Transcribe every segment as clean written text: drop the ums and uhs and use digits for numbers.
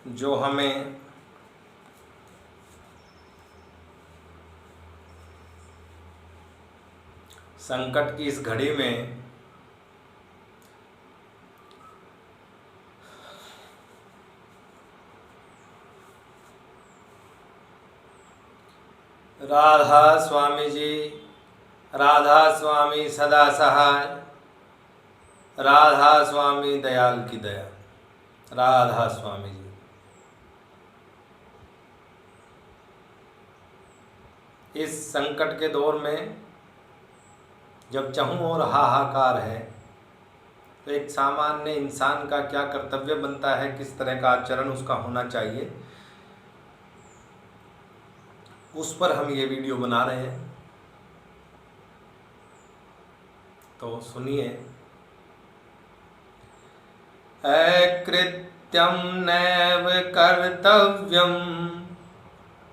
जो हमें संकट की इस घड़ी में राधा स्वामी जी, राधा स्वामी सदा सहाय, राधा स्वामी दयाल की दया, राधा स्वामी जी। इस संकट के दौर में जब चाहूँ और हाहाकार है, तो एक सामान्य इंसान का क्या कर्तव्य बनता है, किस तरह का आचरण उसका होना चाहिए, उस पर हम ये वीडियो बना रहे हैं। तो सुनिए। अकृत्यं नैव कर्तव्यं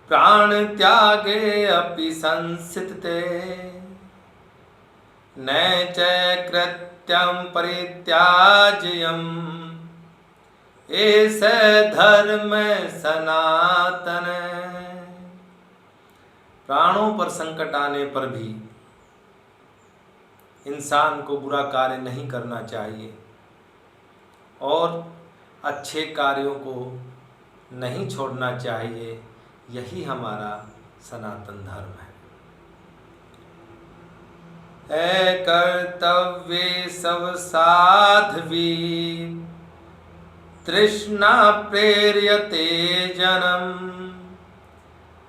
प्राण त्यागे अपि संस्थिते न च कृत्यं परित्याज्यम् एष धर्म सनातन। प्राणों पर संकट आने पर भी इंसान को बुरा कार्य नहीं करना चाहिए और अच्छे कार्यों को नहीं छोड़ना चाहिए। यही हमारा सनातन धर्म है। कर्तव्ये सब साध्वी तृष्णा प्रेर्यते जनम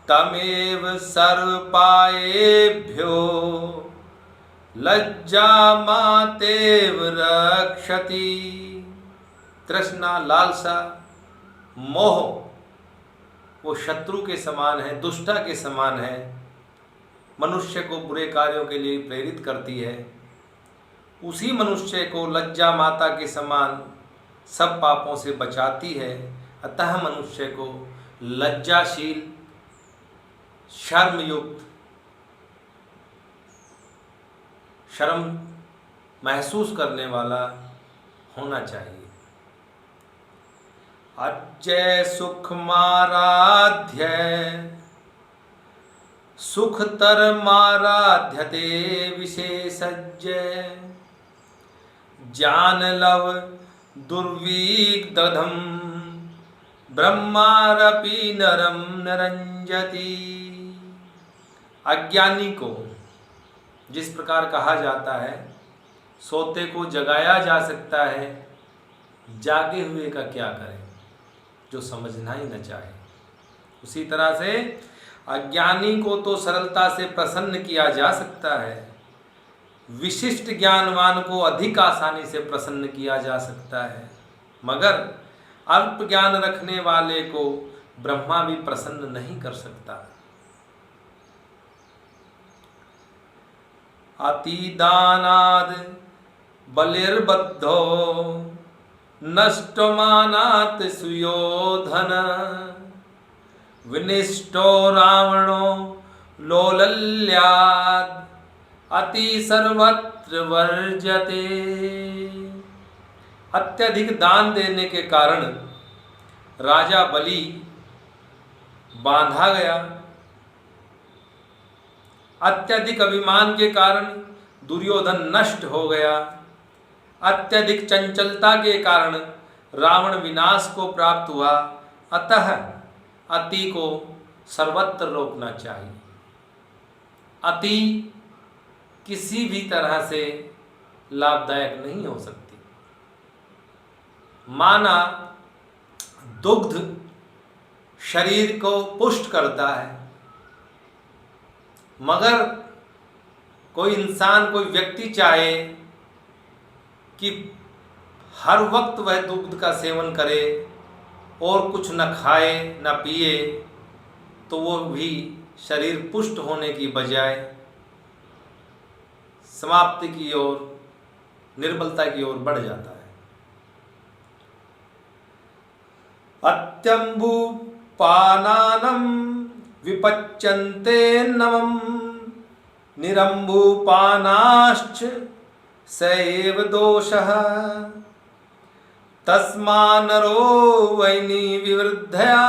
तमेव सर्वपायेभ्यो लज्जा मातेव रक्षति। तृष्णा, लालसा, मोह वो शत्रु के समान है, दुष्टा के समान है, मनुष्य को बुरे कार्यों के लिए प्रेरित करती है। उसी मनुष्य को लज्जा माता के समान सब पापों से बचाती है। अतः मनुष्य को लज्जाशील, शर्मयुक्त, शर्म महसूस करने वाला होना चाहिए। अजय सुखमाराध्य सुखतरमाराध्यते विशेषज्ञ जानलव दुर्विदधम ब्रह्मारपि नरम नरंजति। अज्ञानी को जिस प्रकार कहा जाता है, सोते को जगाया जा सकता है, जागे हुए का क्या करें जो समझना ही न चाहे। उसी तरह से अज्ञानी को तो सरलता से प्रसन्न किया जा सकता है, विशिष्ट ज्ञानवान को अधिक आसानी से प्रसन्न किया जा सकता है, मगर अल्प ज्ञान रखने वाले को ब्रह्मा भी प्रसन्न नहीं कर सकता। अतिदानाद बलिर्बद्धो नष्टमानात् सुयोधन विनिष्टो रावणो लोलल्याद अति सर्वत्र वर्जते। अत्यधिक दान देने के कारण राजा बलि बांधा गया। अत्यधिक अभिमान के कारण दुर्योधन नष्ट हो गया। अत्यधिक चंचलता के कारण रावण विनाश को प्राप्त हुआ। अतः अति को सर्वत्र रोकना चाहिए। अति किसी भी तरह से लाभदायक नहीं हो सकती। माना दुग्ध शरीर को पुष्ट करता है, मगर कोई इंसान, कोई व्यक्ति चाहे कि हर वक्त वह दुग्ध का सेवन करे और कुछ न खाए न पिए, तो वो भी शरीर पुष्ट होने की बजाय समाप्ति की ओर, निर्बलता की ओर बढ़ जाता है। अत्यंबु पानानम विपच्यन्ते नमम निरंबुपानाश्च सैव दोषः तस्मानरो वैनी विवृद्धया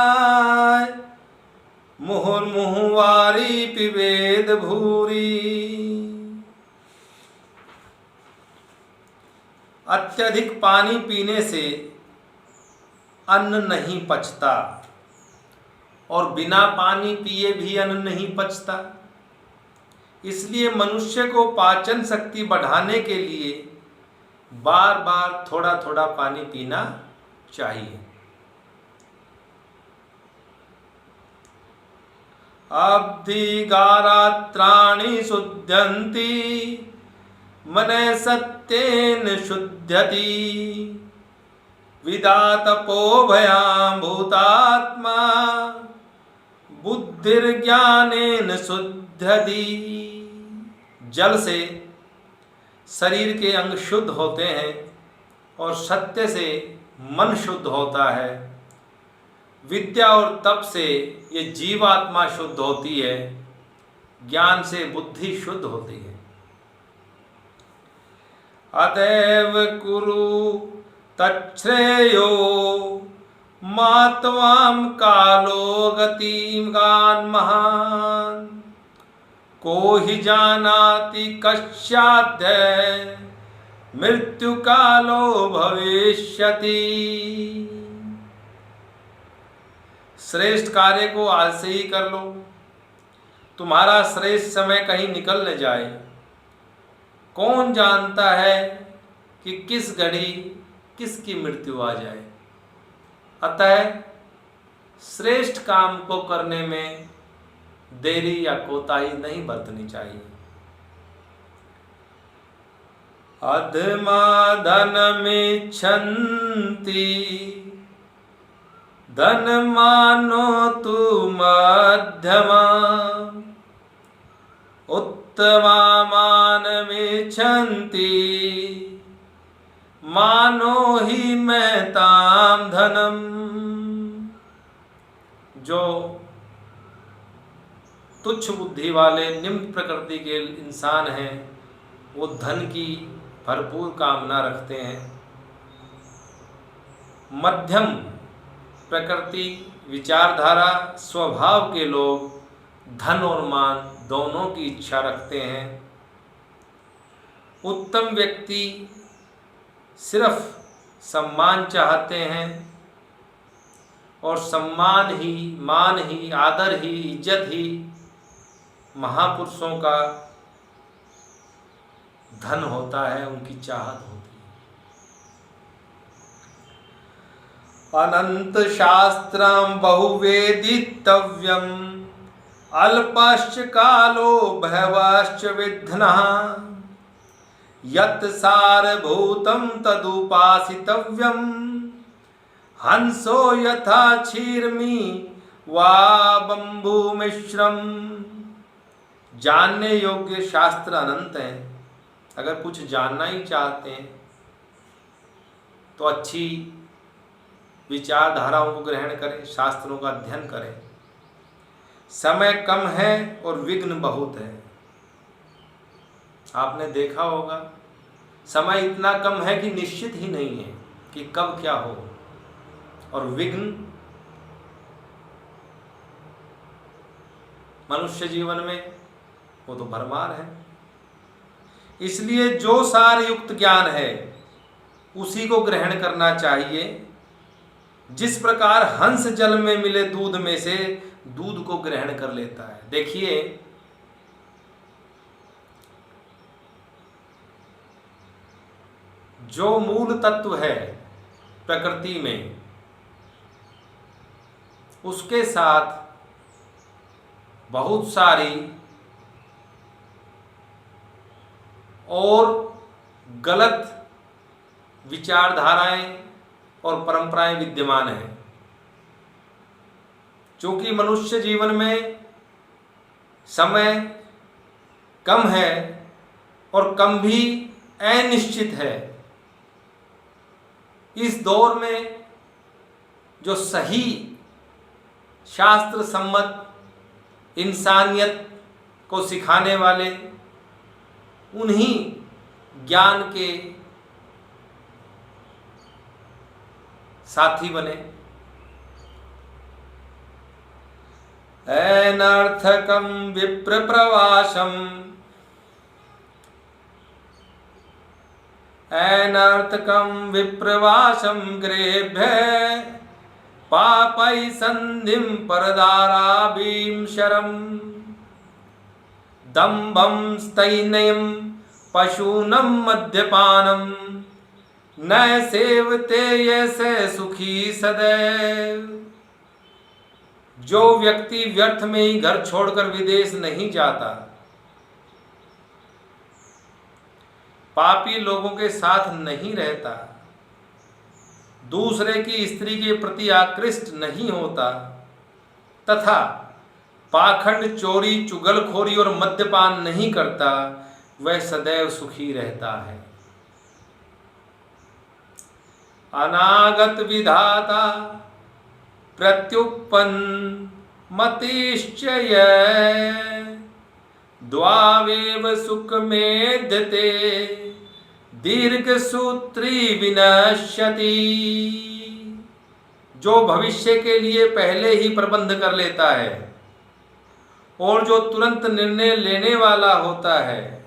मुहुर्मुहुवारी पिबेद भूरी। अत्यधिक पानी पीने से अन्न नहीं पचता और बिना पानी पिए भी अन्न नहीं पचता। इसलिए मनुष्य को पाचन शक्ति बढ़ाने के लिए बार बार थोड़ा थोड़ा पानी पीना चाहिए। अब्धिगारात्राणि शुद्ध्यन्ति मनः सत्येन शुध्यति विदातपो भयां भूतात्मा बुद्धिर्ज्ञानेन शुध्यति। जल से शरीर के अंग शुद्ध होते हैं और सत्य से मन शुद्ध होता है। विद्या और तप से ये जीवात्मा शुद्ध होती है, ज्ञान से बुद्धि शुद्ध होती है। अतएव कुरु तच्छ्रेयो मात्वाम कालो गतिमान महान को ही जानाति कस्याद्य मृत्यु कालो भविष्यति। श्रेष्ठ कार्य को आज से ही कर लो, तुम्हारा श्रेष्ठ समय कहीं निकल न जाए। कौन जानता है कि किस घड़ी किसकी मृत्यु आ जाए। अतः श्रेष्ठ काम को करने में देरी या कोताही नहीं बरतनी चाहिए। अधमा धनमिच्छन्ति धनमानो तु मध्यमा उत्तमा मानमिच्छन्ति मानो हि महताम धनम। जो तुच्छ बुद्धि वाले निम्न प्रकृति के इंसान हैं वो धन की भरपूर कामना रखते हैं। मध्यम प्रकृति विचारधारा स्वभाव के लोग धन और मान दोनों की इच्छा रखते हैं। उत्तम व्यक्ति सिर्फ सम्मान चाहते हैं और सम्मान ही, मान ही, आदर ही, इज्जत ही महापुरुषों का धन होता है, उनकी चाहत होती है। अनंत शास्त्रम बहुवेदितव्यम अल्पश्च कालो भयवश्च विघ्नः यत् सारभूतं तदुपासितव्यम हंसो यथा क्षीरमी वा बंबू मिश्रम। जानने योग्य शास्त्र अनंत हैं। अगर कुछ जानना ही चाहते हैं तो अच्छी विचारधाराओं को ग्रहण करें, शास्त्रों का अध्ययन करें। समय कम है और विघ्न बहुत है। आपने देखा होगा समय इतना कम है कि निश्चित ही नहीं है कि कब क्या हो, और विघ्न मनुष्य जीवन में वो तो भरमार है। इसलिए जो सार युक्त ज्ञान है उसी को ग्रहण करना चाहिए। जिस प्रकार हंस जल में मिले दूध में से दूध को ग्रहण कर लेता है। देखिए जो मूल तत्व है प्रकृति में उसके साथ बहुत सारी और गलत विचारधाराएं और परंपराएं विद्यमान हैं। चूंकि मनुष्य जीवन में समय कम है और कम भी अनिश्चित है, इस दौर में जो सही शास्त्र सम्मत इंसानियत को सिखाने वाले उन्हीं ज्ञान के साथी बने। अनर्थकं विप्रप्रवासम् अनर्थकं विप्रवासं गृहेभ्यः पापै संधिं परदाराभिं शरम् दम्भं स्थैर्यं पशूनं मद्यपानं न सेवते यसे सुखी सदैव। जो व्यक्ति व्यर्थ में ही घर छोड़कर विदेश नहीं जाता, पापी लोगों के साथ नहीं रहता, दूसरे की स्त्री के प्रति आकृष्ट नहीं होता तथा पाखंड, चोरी, चुगलखोरी और मद्यपान नहीं करता, वह सदैव सुखी रहता है। अनागत विधाता प्रत्युत्पन्न मतिश्चय द्वावेव सुख मेध्यते दीर्घ सूत्री विनश्यति। जो भविष्य के लिए पहले ही प्रबंध कर लेता है और जो तुरंत निर्णय लेने वाला होता है,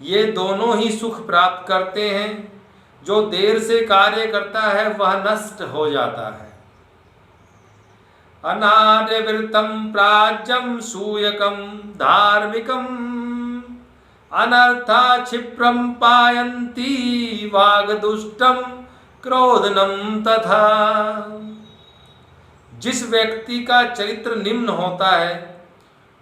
ये दोनों ही सुख प्राप्त करते हैं। जो देर से कार्य करता है वह नष्ट हो जाता है। अनार्यवृत्तं प्राज्यं सूयकं धार्मिकं अनर्था क्षिप्रं पायन्ति वागदुष्टं क्रोधनं तथा। जिस व्यक्ति का चरित्र निम्न होता है,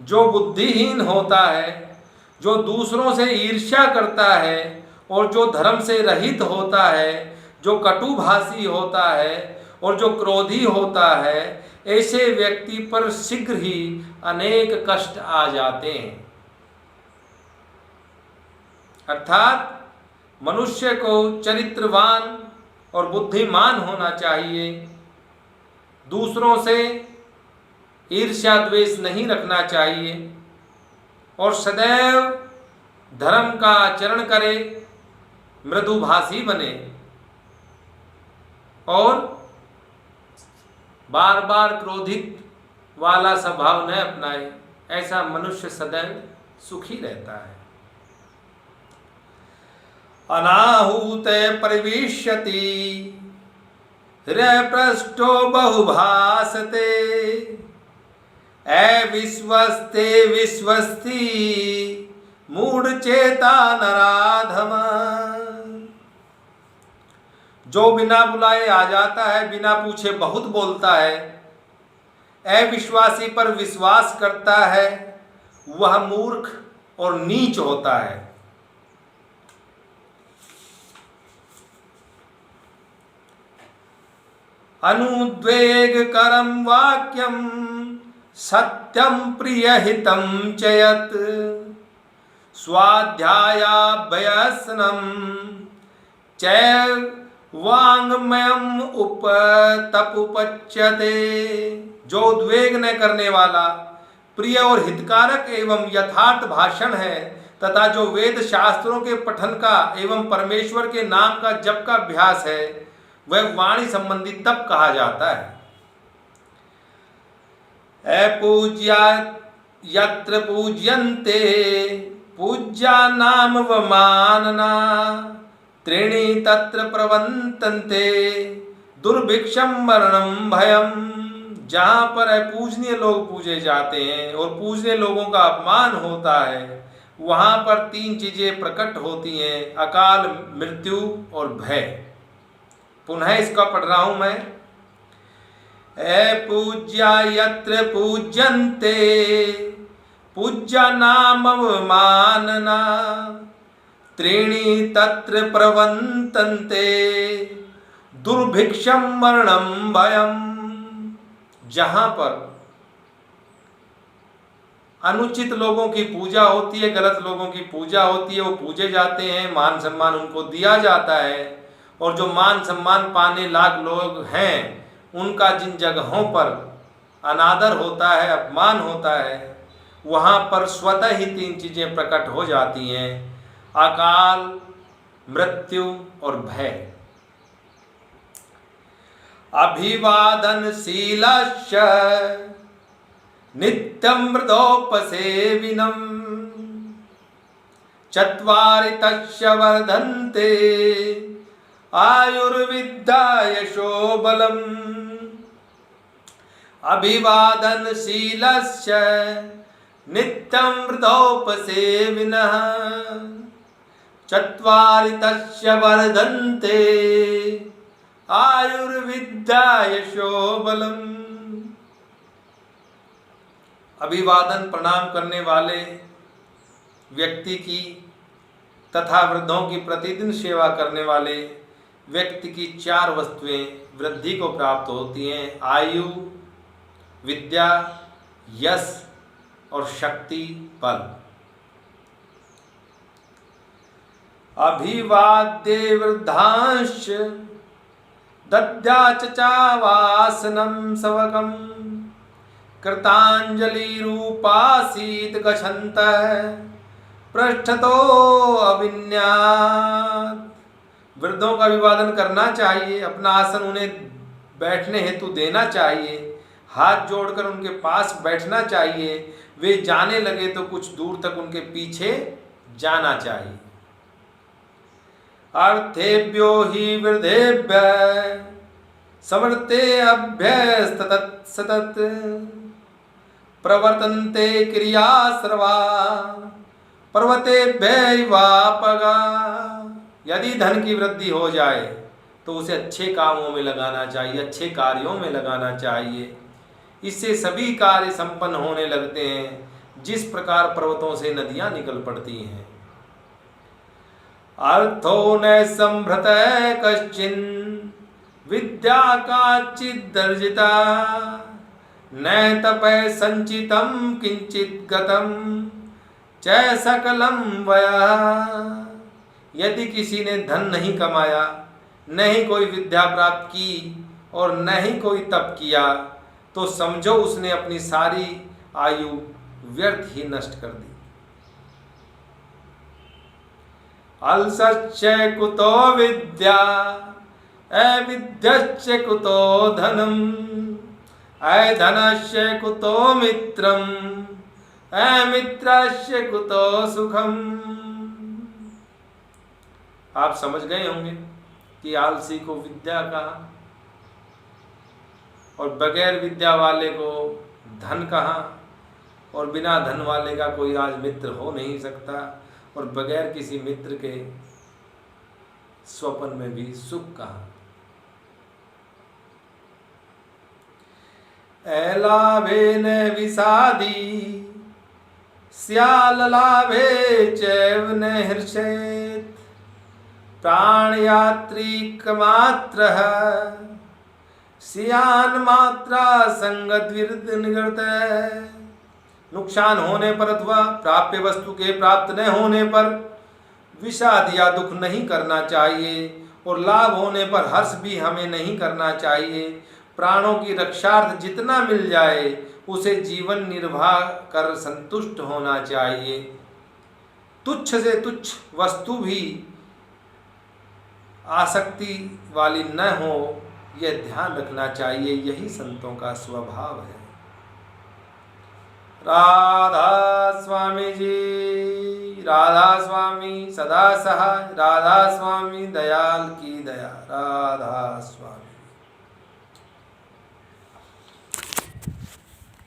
जो बुद्धिहीन होता है, जो दूसरों से ईर्ष्या करता है और जो धर्म से रहित होता है, जो कटुभाषी होता है और जो क्रोधी होता है, ऐसे व्यक्ति पर शीघ्र ही अनेक कष्ट आ जाते हैं। अर्थात मनुष्य को चरित्रवान और बुद्धिमान होना चाहिए, दूसरों से ईर्ष्या द्वेष नहीं रखना चाहिए और सदैव धर्म का आचरण करे, मृदुभाषी बने और बार बार क्रोधित वाला स्वभाव न अपनाए। ऐसा मनुष्य सदैव सुखी रहता है। अनाहूत परिविश्यति हृपृष्ठो बहुभासते अविश्वस्ते विश्वस्ति मूढ़चेता नराधम। जो बिना बुलाए आ जाता है, बिना पूछे बहुत बोलता है, अविश्वासी पर विश्वास करता है, वह मूर्ख और नीच होता है। अनुद्वेगकरं वाक्यं सत्यं प्रियहितं च यत् स्वाध्यायाभ्यसनं च वाङ्मयम् उपतपुपच्यते। जो उद्वेग न करने वाला, प्रिय और हितकारक एवं यथार्थ भाषण है तथा जो वेद शास्त्रों के पठन का एवं परमेश्वर के नाम का जप का अभ्यास है, वह वाणी संबंधी तप कहा जाता है। अपूज्या यत्र पूज्यन्ते पूज्या नाम वमानना त्रीणि तत्र प्रवन्तन्ते दुर्भिक्षं मरणं भयम्। जहाँ पर अपूजनीय लोग पूजे जाते हैं और पूजनीय लोगों का अपमान होता है, वहाँ पर तीन चीजें प्रकट होती हैं, अकाल, मृत्यु और भय। पुनः इसका पढ़ रहा हूं मैं। अपूज्या यत्र पूज्यन्ते पूज्या नाम अवमानना त्रीणि तत्र प्रवन्तन्ते दुर्भिक्षं मरणं भयम्। जहाँ पर अनुचित लोगों की पूजा होती है, गलत लोगों की पूजा होती है, वो पूजे जाते हैं, मान सम्मान उनको दिया जाता है, और जो मान सम्मान पाने लायक लोग हैं उनका जिन जगहों पर अनादर होता है, अपमान होता है, वहाँ पर स्वतः ही तीन चीज़ें प्रकट हो जाती हैं, अकाल, मृत्यु और भय। अभिवादनशीलस्य नित्यं मृदोपसेविनम् चत्वारि तस्य वर्धन्ते आयुर्विद्या यशो बलम्। अभिवादनशीलस्य नित्यं मृदोपसेविनः चत्वारि तस्य वर्धन्ते आयुर्विद्या यशो बलम्। अभिवादन प्रणाम करने वाले व्यक्ति की तथा वृद्धों की प्रतिदिन सेवा करने वाले व्यक्ति की 4 वस्तुएं वृद्धि को प्राप्त होती हैं: आयु, विद्या, यश और शक्ति बल। अभिवाद्ये वृद्धांश्च दद्याच चावासनं सवकम् कृतांजलिरूपासीत् गच्छन्तः पृष्ठतो अभिन्यात्। वृद्धों का अभिवादन करना चाहिए, अपना आसन उन्हें बैठने हेतु देना चाहिए, हाथ जोड़कर उनके पास बैठना चाहिए। वे जाने लगे तो कुछ दूर तक उनके पीछे जाना चाहिए। अर्थेभ्यो हि वृद्धेभ्यः समर्थे अभ्यस्ततत् सतत् प्रवर्तन्ते क्रिया सर्वा पर्वतेभ्यैवापगा। यदि धन की वृद्धि हो जाए तो उसे अच्छे कामों में लगाना चाहिए, अच्छे कार्यों में लगाना चाहिए। इससे सभी कार्य संपन्न होने लगते हैं, जिस प्रकार पर्वतों से नदियां निकल पड़ती हैं। अर्थो न संभृत कश्चिन विद्या काचिदर्जिता न तपः संचितं किंचित गतम च सकलम वया। यदि किसी ने धन नहीं कमाया, न ही कोई विद्या प्राप्त की और न ही कोई तप किया, तो समझो उसने अपनी सारी आयु व्यर्थ ही नष्ट कर दी। अलसश्च कुतो विद्या अविद्यश्च कुतो धनम् अधनश्च कुतो मित्रम् अमित्रश्च कुतो सुखम्। आप समझ गए होंगे कि आलसी को विद्या कहा और बगैर विद्या वाले को धन कहा, और बिना धन वाले का कोई आज मित्र हो नहीं सकता, और बगैर किसी मित्र के स्वप्न में भी सुख कहा। एलाभे न विषादी स्याल्लाभे चैव न हर्षेत् प्राणयात्रिकमात्रः सियान मात्रा संगद्विर्द निगृत। नुकसान होने पर अथवा प्राप्य वस्तु के प्राप्त न होने पर विषाद या दुख नहीं करना चाहिए, और लाभ होने पर हर्ष भी हमें नहीं करना चाहिए। प्राणों की रक्षार्थ जितना मिल जाए उसे जीवन निर्वाह कर संतुष्ट होना चाहिए। तुच्छ से तुच्छ वस्तु भी आसक्ति वाली न हो, यह ध्यान रखना चाहिए। यही संतों का स्वभाव है। राधा स्वामी जी, राधा स्वामी सदा सहाय, राधा स्वामी दयाल की दया, राधा स्वामी।